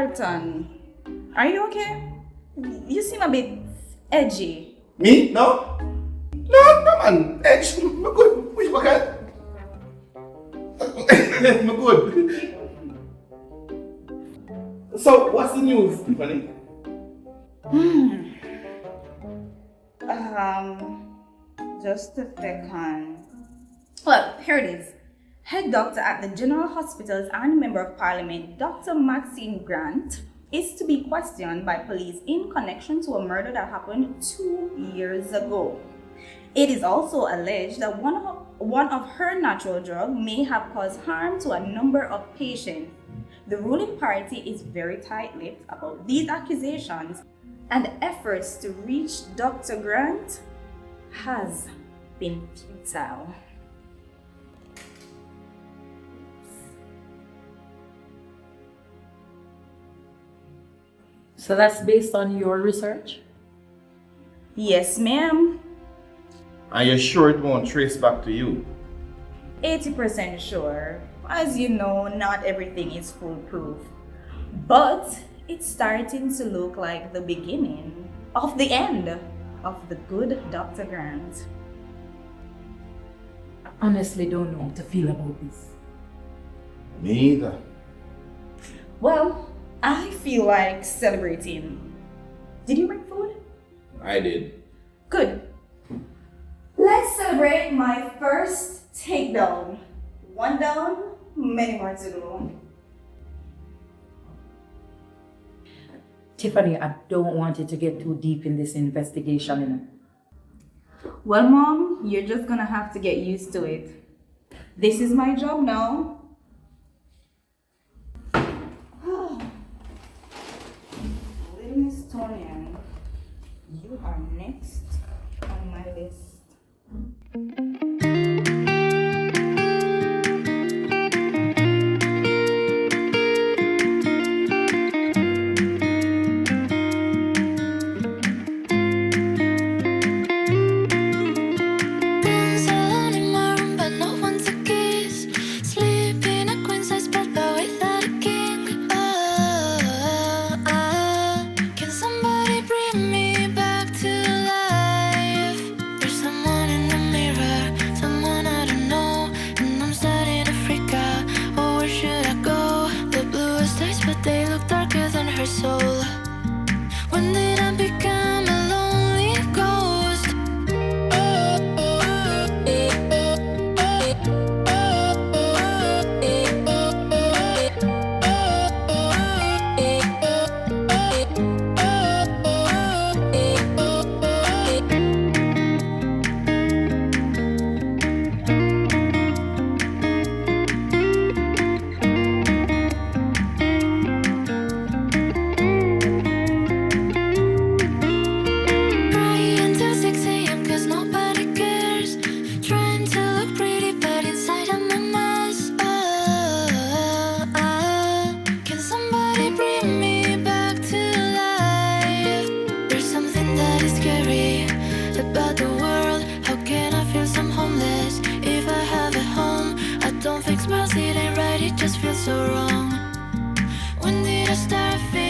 Barton, are you okay? You seem a bit edgy. Me? No? No, man. Edge. I'm good. Which bucket? I'm good. So, what's the news, Tiffany? Just a second. Well, here it is. Head doctor at the General Hospitals and Member of Parliament, Dr. Maxine Grant, is to be questioned by police in connection to a murder that happened 2 years ago. It is also alleged that one of her natural drugs may have caused harm to a number of patients. The ruling party is very tight-lipped about these accusations, and efforts to reach Dr. Grant has been futile. So that's based on your research? Yes, ma'am. Are you sure it won't trace back to you? 80% sure. As you know, not everything is foolproof. But it's starting to look like the beginning of the end of the good Dr. Grant. I honestly don't know how to feel about this. Me either. Well, I feel like celebrating. Did you bring food? I did. Good. Let's celebrate my first takedown. One down, many more to go. Tiffany, I don't want you to get too deep in this investigation, you know. Well, Mom, you're just gonna have to get used to it. This is my job now. Little Miss Tonian, you are next on my list. Xpressionz, it ain't right, it just feels so wrong. When did I start feeling